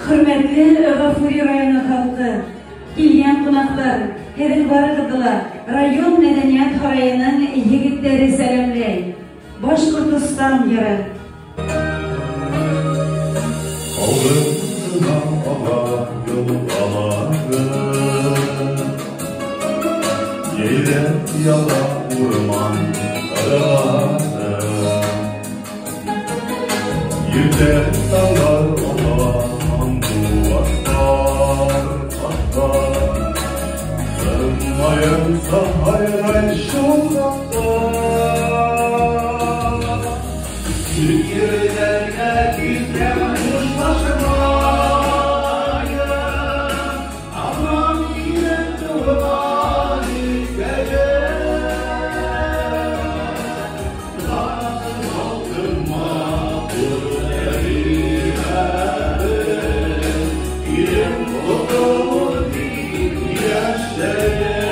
Hürmetli Gafuri rayonu halkı, gelgen konaklar, hedin barıgıdılar, rayon medeniyet harayının yigitleri selamlay. Başkurtistan yeri. Ağrına ala yol aları, yere yala urman karaları, yüce dağlar olan duvarlar patlar, sığmayınsa hayray şokaklar. Türkiye'lerine gitmemiş başımayı, aman yine duvarı gelir. Zaten aldırma bu derine, ilim olur bir yaşayır.